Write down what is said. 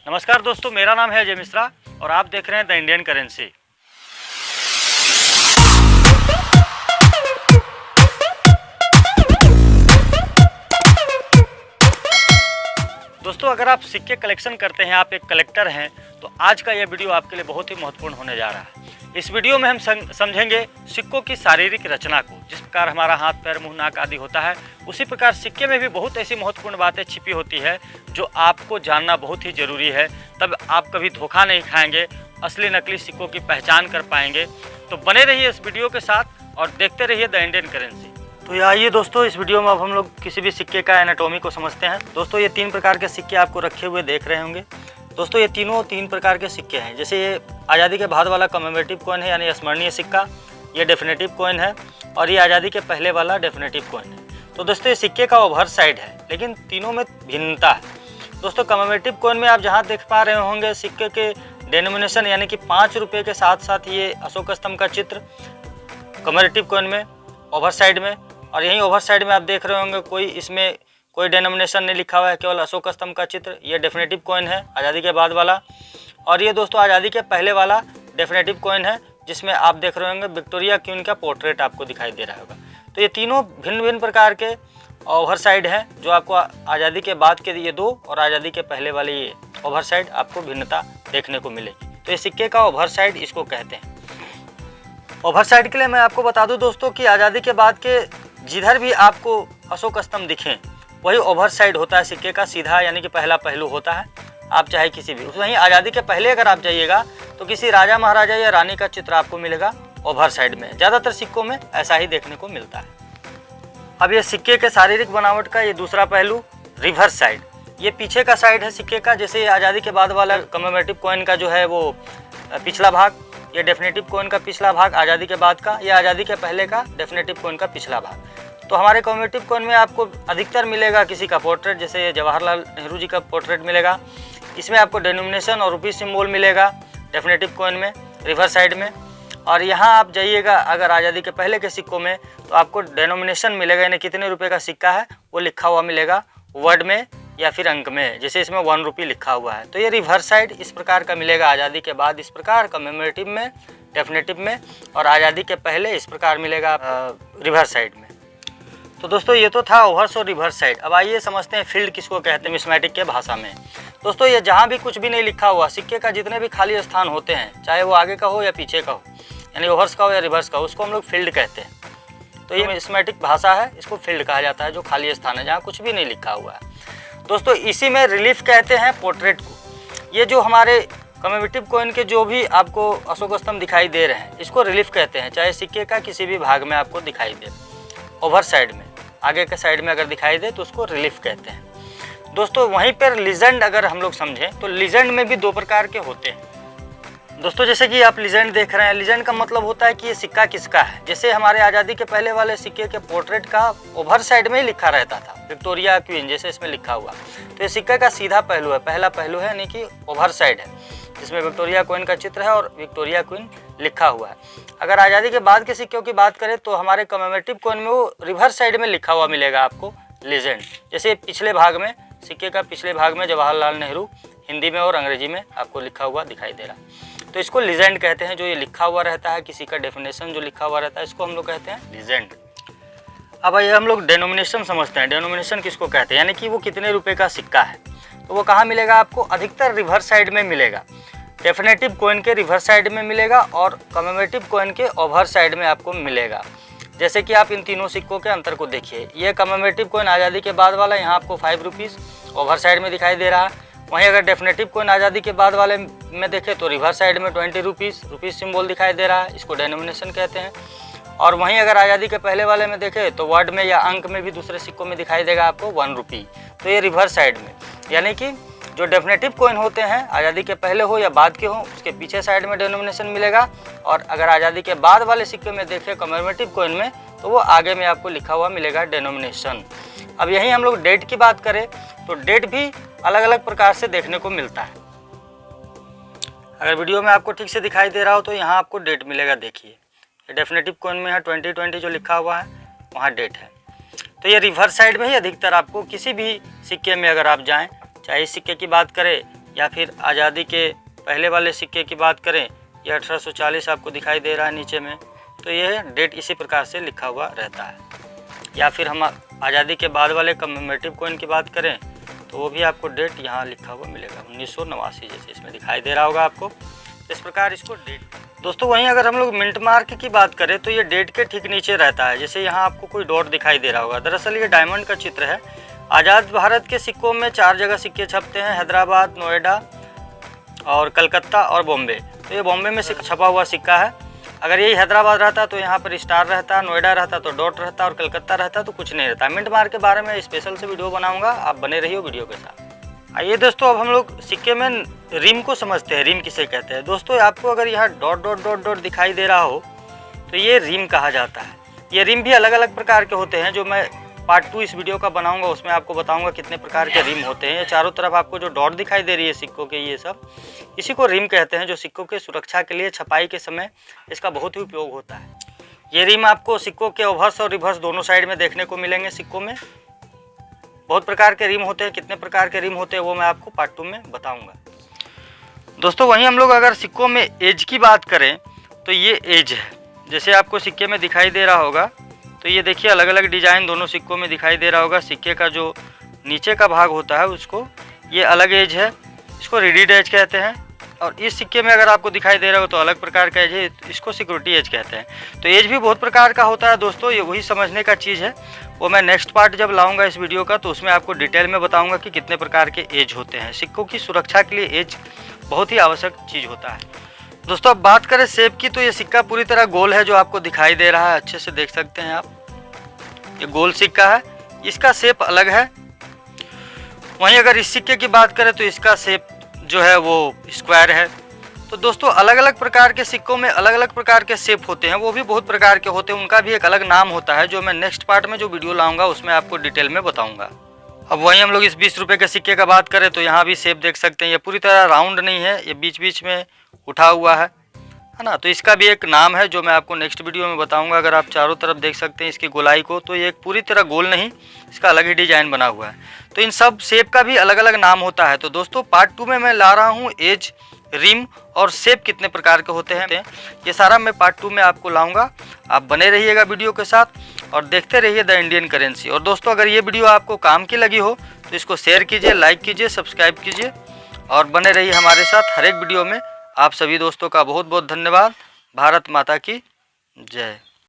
नमस्कार दोस्तों, मेरा नाम है अजय मिश्रा और आप देख रहे हैं द इंडियन करेंसी। दोस्तों, अगर आप सिक्के कलेक्शन करते हैं, आप एक कलेक्टर हैं, तो आज का यह वीडियो आपके लिए बहुत ही महत्वपूर्ण होने जा रहा है। इस वीडियो में हम समझेंगे सिक्कों की शारीरिक रचना को। जिस प्रकार हमारा हाथ, पैर, मुंह, नाक आदि होता है, उसी प्रकार सिक्के में भी बहुत ऐसी महत्वपूर्ण बातें छिपी होती है जो आपको जानना बहुत ही ज़रूरी है। तब आप कभी धोखा नहीं खाएंगे, असली नकली सिक्कों की पहचान कर पाएंगे। तो बने रहिए इस वीडियो के साथ और देखते रहिए द इंडियन करेंसी। तो आइए दोस्तों, इस वीडियो में अब हम लोग किसी भी सिक्के का एनाटॉमी को समझते हैं। दोस्तों, ये 3 प्रकार के सिक्के आपको रखे हुए देख रहे होंगे। दोस्तों, ये तीनों 3 प्रकार के सिक्के हैं। जैसे ये आज़ादी के बाद वाला कमेमोरेटिव कॉइन है, यानी स्मरणीय सिक्का, ये डेफिनेटिव कॉइन है, और ये आज़ादी के पहले वाला डेफिनेटिव कॉइन है। तो दोस्तों, ये सिक्के का ओवर साइड है, लेकिन तीनों में भिन्नता है। दोस्तों, कमेमोरेटिव कॉइन में आप जहाँ देख पा रहे होंगे सिक्के के डेनोमिनेशन, यानी कि 5 रुपये के साथ साथ ये अशोक स्तंभ का चित्र कमेमोरेटिव कॉइन में ओवर साइड में, और यहीं ओवर साइड में आप देख रहे होंगे कोई डेनोमिनेशन नहीं लिखा हुआ है, केवल अशोक स्तंभ का चित्र। ये डेफिनेटिव कॉइन है आज़ादी के बाद वाला, और ये दोस्तों आज़ादी के पहले वाला डेफिनेटिव कॉइन है, जिसमें आप देख रहे होंगे विक्टोरिया क्वीन का पोर्ट्रेट आपको दिखाई दे रहा होगा। तो ये तीनों भिन्न भिन्न प्रकार के ओवर साइड हैं, जो आपको आज़ादी के बाद के ये 2 और आज़ादी के पहले वाले ये ओवर साइड आपको भिन्नता देखने को मिलेगी। तो ये सिक्के का ओवर साइड इसको कहते हैं। ओवर साइड के लिए मैं आपको बता दूं दोस्तों कि आज़ादी के बाद के जिधर भी आपको अशोक स्तंभ दिखें, वही ओवर साइड होता है सिक्के का, सीधा यानी कि पहला पहलू होता है। आप चाहे किसी भी, वहीं आज़ादी के पहले अगर आप जाइएगा तो किसी राजा महाराजा या रानी का चित्र आपको मिलेगा ओवर साइड में। ज़्यादातर सिक्कों में ऐसा ही देखने को मिलता है। अब ये सिक्के के शारीरिक बनावट का ये दूसरा पहलू, रिवर्स साइड। ये पीछे का साइड है सिक्के का। जैसे आज़ादी के बाद वाला कमेमोरेटिव कॉइन का जो है वो पिछला भाग, ये डेफिनेटिव कॉइन का पिछला भाग आज़ादी के बाद का, ये आज़ादी के पहले का डेफिनेटिव कॉइन का पिछला भाग। तो हमारे कमेमोरेटिव कॉइन में आपको अधिकतर मिलेगा किसी का पोर्ट्रेट, जैसे जवाहरलाल नेहरू जी का पोर्ट्रेट मिलेगा। इसमें आपको डेनोमिनेशन और रुपीस सिंबल मिलेगा डेफिनेटिव कॉइन में, रिवर्स साइड में। और यहाँ आप जाइएगा अगर आज़ादी के पहले के सिक्कों में, तो आपको डेनोमिनेशन मिलेगा, यानी कितने रुपए का सिक्का है वो लिखा हुआ मिलेगा वर्ड में या फिर अंक में। जैसे इसमें 1 रुपये लिखा हुआ है, तो ये रिवर्स साइड इस प्रकार का मिलेगा आज़ादी के बाद इस प्रकार कमेमोरेटिव में, डेफिनेटिव में, और आज़ादी के पहले इस प्रकार मिलेगा रिवर्स साइड में। तो दोस्तों, ये तो था ओवर्स और रिवर्स साइड। अब आइए समझते हैं फील्ड किसको कहते हैं नुमिस्मेटिक के भाषा में। दोस्तों, ये जहाँ भी कुछ भी नहीं लिखा हुआ, सिक्के का जितने भी खाली स्थान होते हैं, चाहे वो आगे का हो या पीछे का हो, यानी ओवर्स का हो या रिवर्स का हो, उसको हम लोग फील्ड कहते हैं। तो ये नुमिस्मेटिक भाषा है, इसको फील्ड कहा जाता है, जो खाली स्थान है जहाँ कुछ भी नहीं लिखा हुआ है। दोस्तों, इसी में रिलीफ कहते हैं पोर्ट्रेट को। ये जो हमारे कमेमोरेटिव कॉइन के जो भी आपको अशोक स्तंभ दिखाई दे रहे हैं, इसको रिलीफ कहते हैं, चाहे सिक्के का किसी भी भाग में आपको दिखाई दे। ओवर साइड में, आगे के साइड में अगर दिखाई दे तो उसको रिलीफ कहते हैं। दोस्तों, वहीं पर लीजेंड अगर हम लोग समझें तो लीजेंड में भी 2 प्रकार के होते हैं। दोस्तों, जैसे कि आप लीजेंड देख रहे हैं, लीजेंड का मतलब होता है कि ये सिक्का किसका है। जैसे हमारे आज़ादी के पहले वाले सिक्के के पोर्ट्रेट का ओवर साइड में ही लिखा रहता था, विक्टोरिया क्वीन जैसे इसमें लिखा हुआ। तो ये सिक्के का सीधा पहलू है, पहला पहलू है, यानी कि ओवर साइड है, जिसमें विक्टोरिया क्वीन का चित्र है और विक्टोरिया क्वीन लिखा हुआ है। अगर आज़ादी के बाद के सिक्कों की बात करें तो हमारे कमेमोरेटिव कॉइन में वो रिवर्स साइड में लिखा हुआ मिलेगा आपको लीजेंड। जैसे पिछले भाग में, सिक्के का पिछले भाग में जवाहरलाल नेहरू हिंदी में और अंग्रेजी में आपको लिखा हुआ दिखाई दे रहा है, तो इसको लीजेंड कहते हैं। जो ये लिखा हुआ रहता है, किसी का डेफिनेशन जो लिखा हुआ रहता है, इसको हम लोग कहते हैं लीजेंड। अब आइए हम लोग डेनोमिनेशन समझते हैं। डेनोमिनेशन किसको कहते हैं, यानी कि वो कितने रुपए का सिक्का है। तो वो कहाँ मिलेगा आपको, अधिकतर रिवर्स साइड में मिलेगा। डेफिनेटिव कॉइन के रिवर्स साइड में मिलेगा और कमेमोरेटिव कॉइन के ओवर साइड में आपको मिलेगा। जैसे कि आप इन तीनों सिक्कों के अंतर को देखिए। ये कमेमोरेटिव कॉइन आज़ादी के बाद वाला, यहाँ आपको 5 रुपीज़ ओवर साइड में दिखाई दे रहा है। वहीं अगर डेफिनेटिव कॉइन आज़ादी के बाद वाले में देखें तो रिवर्स साइड में 20 रुपीज़ सिंबल दिखाई दे रहा है, इसको डेनोमिनेशन कहते हैं। और वहीं अगर आज़ादी के पहले वाले में देखें तो वर्ड में या अंक में भी दूसरे सिक्कों में दिखाई देगा आपको 1 रुपये। तो ये रिवर्स साइड में, यानी कि जो डेफिनेटिव कॉइन होते हैं आज़ादी के पहले हो या बाद के हो, उसके पीछे साइड में डेनोमिनेशन मिलेगा। और अगर आज़ादी के बाद वाले सिक्के में देखें कमेमोरेटिव कॉइन में, तो वो आगे में आपको लिखा हुआ मिलेगा डेनोमिनेशन। अब यहीं हम लोग डेट की बात करें तो डेट भी अलग अलग प्रकार से देखने को मिलता है। अगर वीडियो में आपको ठीक से दिखाई दे रहा हो तो यहाँ आपको डेट मिलेगा। देखिए डेफिनेटिव कॉइन में यहाँ 2020 जो लिखा हुआ है वहाँ डेट है। तो ये रिवर्स साइड में ही अधिकतर आपको किसी भी सिक्के में अगर आप जाएं, चाहे इस सिक्के की बात करें या फिर आज़ादी के पहले वाले सिक्के की बात करें, ये 1840 आपको दिखाई दे रहा है नीचे में, तो ये डेट इसी प्रकार से लिखा हुआ रहता है। या फिर हम आज़ादी के बाद वाले कमेमोरेटिव कॉइन की बात करें तो वो भी आपको डेट यहाँ लिखा हुआ मिलेगा 1989, जैसे इसमें दिखाई दे रहा होगा आपको। इस प्रकार इसको डेट। दोस्तों वहीं अगर हम लोग मिंट मार्क की बात करें तो ये डेट के ठीक नीचे रहता है, जैसे यहाँ आपको कोई डॉट दिखाई दे रहा होगा। दरअसल ये डायमंड का चित्र है। आज़ाद भारत के सिक्कों में 4 जगह सिक्के छपते हैं, हैदराबाद, नोएडा और कलकत्ता और बॉम्बे। तो ये बॉम्बे में छपा हुआ सिक्का है। अगर यही हैदराबाद रहता तो यहाँ पर स्टार रहता, नोएडा रहता तो डॉट रहता और कलकत्ता रहता तो कुछ नहीं रहता। मिंट मार्क के बारे में स्पेशल से वीडियो बनाऊंगा, आप बने रहिए वीडियो के साथ। आइए दोस्तों, अब हम लोग सिक्के में रिम को समझते हैं। रिम किसे कहते हैं? दोस्तों आपको अगर यहाँ डॉट डॉट डॉट डॉट दिखाई दे रहा हो तो ये रिम कहा जाता है। ये रिम भी अलग अलग प्रकार के होते हैं, जो मैं पार्ट 2 इस वीडियो का बनाऊंगा, उसमें आपको बताऊंगा कितने प्रकार के रिम होते हैं। ये चारों तरफ आपको जो डॉट दिखाई दे रही है सिक्कों के, ये सब इसी को रिम कहते हैं, जो सिक्कों के सुरक्षा के लिए छपाई के समय इसका बहुत ही उपयोग होता है। ये रिम आपको सिक्कों के ओवर्स और रिवर्स दोनों साइड में देखने को मिलेंगे। सिक्कों में बहुत प्रकार के रिम होते हैं, कितने प्रकार के रिम होते हैं वो मैं आपको पार्ट 2 में बताऊँगा। दोस्तों वहीं हम लोग अगर सिक्कों में एज की बात करें तो ये एज है, जैसे आपको सिक्के में दिखाई दे रहा होगा। तो ये देखिए अलग अलग डिजाइन दोनों सिक्कों में दिखाई दे रहा होगा। सिक्के का जो नीचे का भाग होता है उसको ये अलग एज है, इसको रेडिड एज कहते हैं। और इस सिक्के में अगर आपको दिखाई दे रहा हो तो अलग प्रकार का एज है, इसको सिक्योरिटी एज कहते हैं। तो एज भी बहुत प्रकार का होता है दोस्तों, ये वही समझने का चीज़ है। वो मैं नेक्स्ट पार्ट जब लाऊंगा इस वीडियो का तो उसमें आपको डिटेल में बताऊंगा कि कितने प्रकार के एज होते हैं। सिक्कों की सुरक्षा के लिए एज बहुत ही आवश्यक चीज़ होता है। दोस्तों अब बात करें शेप की, तो ये सिक्का पूरी तरह गोल है, जो आपको दिखाई दे रहा है, अच्छे से देख सकते हैं आप। ये गोल सिक्का है, इसका शेप अलग है। वहीं अगर इस सिक्के की बात करें तो इसका शेप जो है वो स्क्वायर है। तो दोस्तों अलग अलग प्रकार के सिक्कों में अलग अलग प्रकार के शेप होते हैं, वो भी बहुत प्रकार के होते हैं, उनका भी एक अलग नाम होता है, जो मैं नेक्स्ट पार्ट में जो वीडियो लाऊंगा उसमें आपको डिटेल में बताऊंगा। अब वहीं हम लोग इस 20 रुपये के सिक्के का बात करें तो यहाँ भी शेप देख सकते हैं। ये पूरी तरह राउंड नहीं है, ये बीच बीच में उठा हुआ है ना। तो इसका भी एक नाम है जो मैं आपको नेक्स्ट वीडियो में बताऊंगा। अगर आप चारों तरफ देख सकते हैं इसकी गोलाई को, तो ये एक पूरी तरह गोल नहीं, इसका अलग ही डिजाइन बना हुआ है। तो इन सब शेप का भी अलग अलग नाम होता है। तो दोस्तों पार्ट 2 में मैं ला रहा हूँ एज, रिम और शेप कितने प्रकार के होते हैं, ये सारा मैं पार्ट 2 में आपको लाऊंगा। आप बने रहिएगा वीडियो के साथ और देखते रहिए द इंडियन करेंसी। और दोस्तों अगर ये वीडियो आपको काम की लगी हो तो इसको शेयर कीजिए, लाइक कीजिए, सब्सक्राइब कीजिए और बने रहिए हमारे साथ हर एक वीडियो में। आप सभी दोस्तों का बहुत बहुत धन्यवाद। भारत माता की जय।